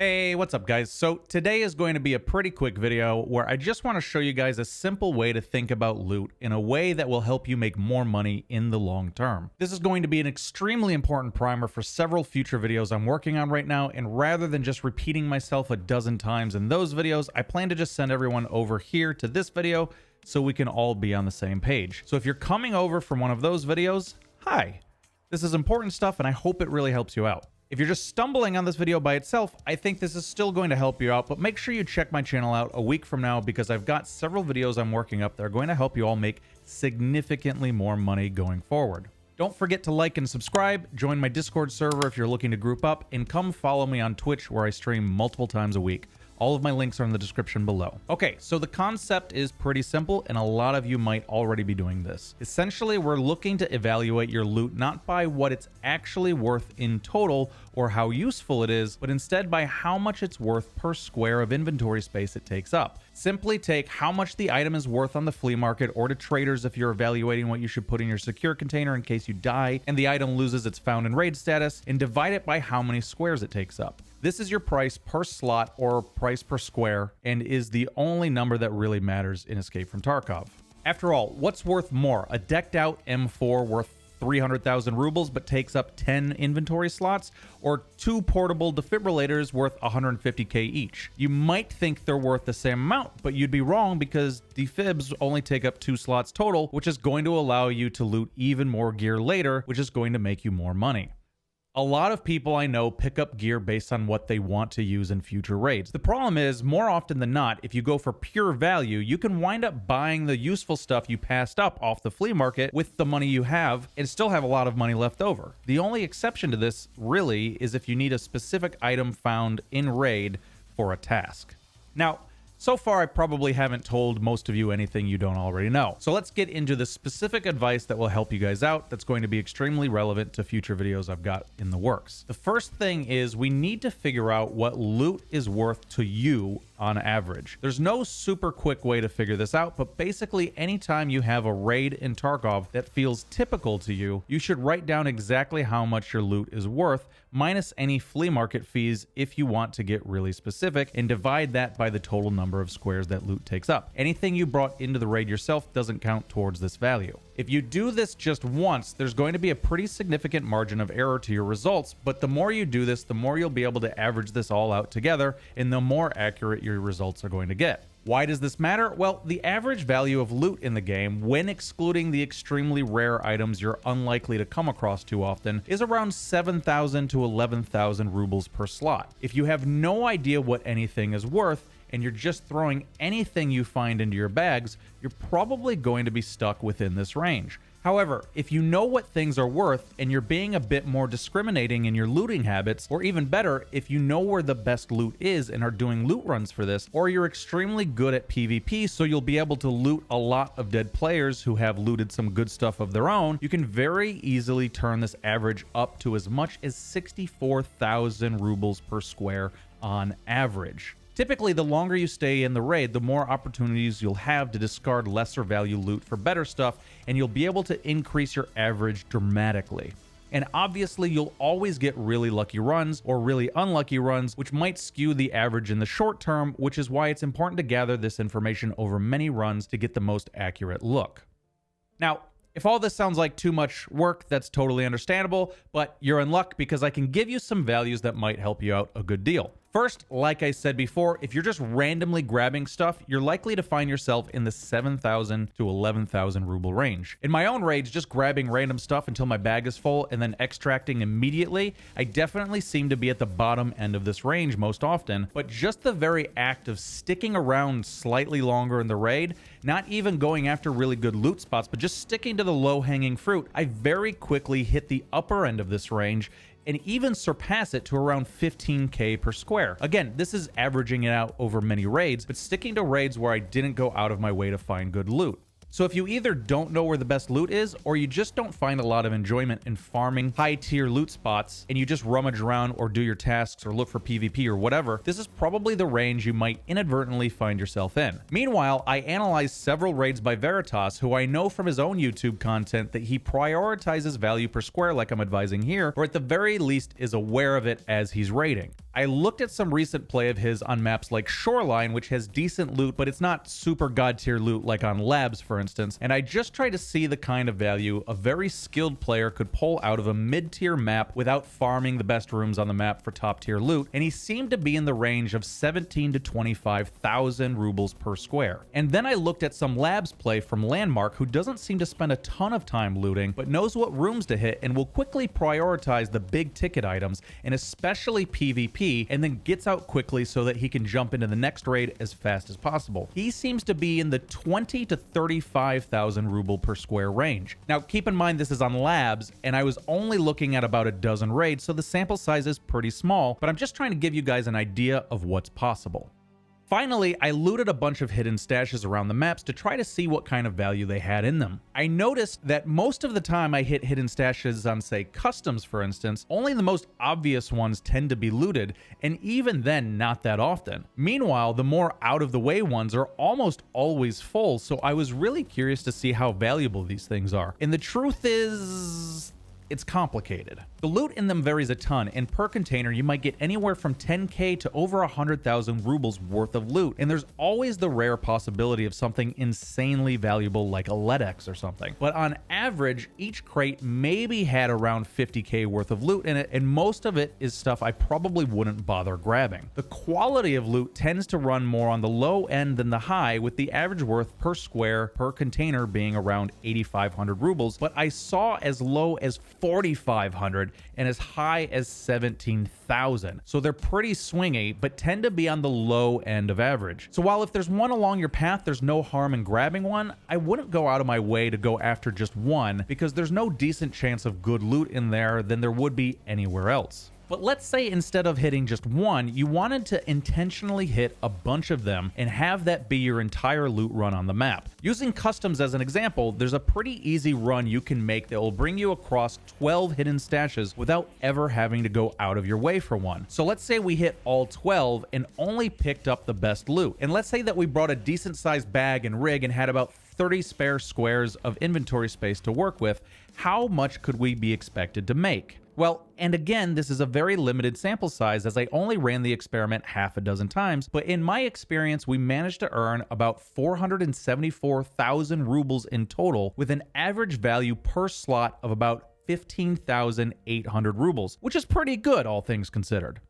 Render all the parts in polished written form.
Hey, what's up guys? So today is going to be a pretty quick video where I just want to show you guys a simple way to think about loot in a way that will help you make more money in the long term. This is going to be an extremely important primer for several future videos I'm working on right now, and rather than just repeating myself a dozen times in those videos, I plan to just send everyone over here to this video so we can all be on the same page. So if you're coming over from one of those videos, hi. This is important stuff and I hope it really helps you out. If you're just stumbling on this video by itself, I think this is still going to help you out, but make sure you check my channel out a week from now because I've got several videos I'm working up that are going to help you all make significantly more money going forward. Don't forget to like and subscribe, join my Discord server if you're looking to group up, and come follow me on Twitch where I stream multiple times a week. All of my links are in the description below. Okay, so the concept is pretty simple, and a lot of you might already be doing this. Essentially, we're looking to evaluate your loot not by what it's actually worth in total or how useful it is, but instead by how much it's worth per square of inventory space it takes up. Simply take how much the item is worth on the flea market or to traders if you're evaluating what you should put in your secure container in case you die and the item loses its found in raid status, and divide it by how many squares it takes up. This is your price per slot or price per square, and is the only number that really matters in Escape from Tarkov. After all, what's worth more? A decked out M4 worth 300,000 rubles but takes up 10 inventory slots, or 2 portable defibrillators worth 150k each? You might think they're worth the same amount, but you'd be wrong because defibs only take up 2 slots total, which is going to allow you to loot even more gear later, which is going to make you more money. A lot of people I know pick up gear based on what they want to use in future raids. The problem is, more often than not, if you go for pure value, you can wind up buying the useful stuff you passed up off the flea market with the money you have and still have a lot of money left over. The only exception to this, really, is if you need a specific item found in raid for a task. Now, so far, I probably haven't told most of you anything you don't already know. So let's get into the specific advice that will help you guys out that's going to be extremely relevant to future videos I've got in the works. The first thing is we need to figure out what loot is worth to you on average. There's no super quick way to figure this out, but basically anytime you have a raid in Tarkov that feels typical to you, you should write down exactly how much your loot is worth, minus any flea market fees if you want to get really specific, and divide that by the total number of squares that loot takes up. Anything you brought into the raid yourself doesn't count towards this value. If you do this just once, there's going to be a pretty significant margin of error to your results, but the more you do this, the more you'll be able to average this all out together, and the more accurate your results are going to get. Why does this matter? Well, the average value of loot in the game, when excluding the extremely rare items you're unlikely to come across too often, is around 7,000 to 11,000 rubles per slot. If you have no idea what anything is worth, and you're just throwing anything you find into your bags, you're probably going to be stuck within this range. However, if you know what things are worth and you're being a bit more discriminating in your looting habits, or even better, if you know where the best loot is and are doing loot runs for this, or you're extremely good at PvP so you'll be able to loot a lot of dead players who have looted some good stuff of their own, you can very easily turn this average up to as much as 64,000 rubles per square on average. Typically, the longer you stay in the raid, the more opportunities you'll have to discard lesser value loot for better stuff, and you'll be able to increase your average dramatically. And obviously, you'll always get really lucky runs or really unlucky runs, which might skew the average in the short term, which is why it's important to gather this information over many runs to get the most accurate look. Now, if all this sounds like too much work, that's totally understandable, but you're in luck because I can give you some values that might help you out a good deal. First, like I said before, if you're just randomly grabbing stuff, you're likely to find yourself in the 7,000 to 11,000 ruble range. In my own raids, just grabbing random stuff until my bag is full and then extracting immediately, I definitely seem to be at the bottom end of this range most often, but just the very act of sticking around slightly longer in the raid, not even going after really good loot spots, but just sticking to the low-hanging fruit, I very quickly hit the upper end of this range and even surpass it to around 15k per square. Again, this is averaging it out over many raids, but sticking to raids where I didn't go out of my way to find good loot. So if you either don't know where the best loot is, or you just don't find a lot of enjoyment in farming high tier loot spots, and you just rummage around or do your tasks or look for PvP or whatever, this is probably the range you might inadvertently find yourself in. Meanwhile, I analyzed several raids by Veritas, who I know from his own YouTube content that he prioritizes value per square like I'm advising here, or at the very least is aware of it as he's raiding. I looked at some recent play of his on maps like Shoreline, which has decent loot, but it's not super god tier loot like on Labs, for instance, and I just tried to see the kind of value a very skilled player could pull out of a mid-tier map without farming the best rooms on the map for top tier loot, and he seemed to be in the range of 17 to 25,000 rubles per square. And then I looked at some Labs play from Landmark, who doesn't seem to spend a ton of time looting, but knows what rooms to hit and will quickly prioritize the big ticket items, and especially PvP, and then gets out quickly so that he can jump into the next raid as fast as possible. He seems to be in the 20 to 35,000 ruble per square range. Now keep in mind this is on Labs, and I was only looking at about a dozen raids, so the sample size is pretty small, but I'm just trying to give you guys an idea of what's possible. Finally, I looted a bunch of hidden stashes around the maps to try to see what kind of value they had in them. I noticed that most of the time I hit hidden stashes on, say, customs, for instance, only the most obvious ones tend to be looted, and even then, not that often. Meanwhile, the more out-of-the-way ones are almost always full, so I was really curious to see how valuable these things are. And the truth is, it's complicated. The loot in them varies a ton, and per container you might get anywhere from 10k to over 100,000 rubles worth of loot, and there's always the rare possibility of something insanely valuable like a LEDX or something. But on average, each crate maybe had around 50k worth of loot in it, and most of it is stuff I probably wouldn't bother grabbing. The quality of loot tends to run more on the low end than the high, with the average worth per square per container being around 8,500 rubles, but I saw as low as 4,500 and as high as 17,000. So they're pretty swingy, but tend to be on the low end of average. So while if there's one along your path, there's no harm in grabbing one, I wouldn't go out of my way to go after just one, because there's no decent chance of good loot in there than there would be anywhere else. But let's say instead of hitting just one, you wanted to intentionally hit a bunch of them and have that be your entire loot run on the map. Using customs as an example, there's a pretty easy run you can make that will bring you across 12 hidden stashes without ever having to go out of your way for one. So let's say we hit all 12 and only picked up the best loot. And let's say that we brought a decent sized bag and rig and had about 30 spare squares of inventory space to work with. How much could we be expected to make? Well, and again, this is a very limited sample size as I only ran the experiment half a dozen times, but in my experience, we managed to earn about 474,000 rubles in total, with an average value per slot of about 15,800 rubles, which is pretty good, all things considered.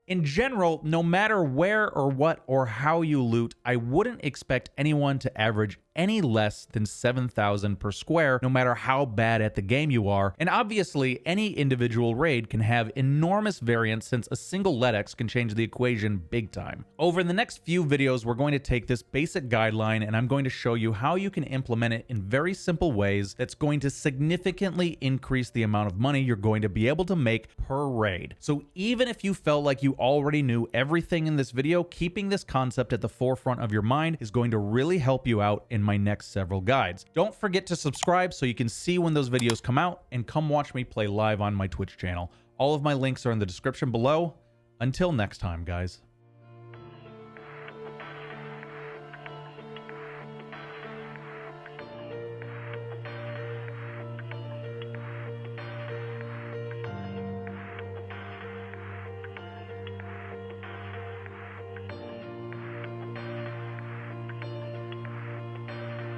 In general, no matter where or what or how you loot, I wouldn't expect anyone to average any less than 7,000 per square, no matter how bad at the game you are. And obviously, any individual raid can have enormous variance, since a single LEDX can change the equation big time. Over the next few videos, we're going to take this basic guideline and I'm going to show you how you can implement it in very simple ways that's going to significantly increase the amount of money you're going to be able to make per raid. So even if you felt like you already knew everything in this video, keeping this concept at the forefront of your mind is going to really help you out in my next several guides. Don't forget to subscribe so you can see when those videos come out, and come watch me play live on my Twitch channel. All of my links are in the description below. Until next time, guys.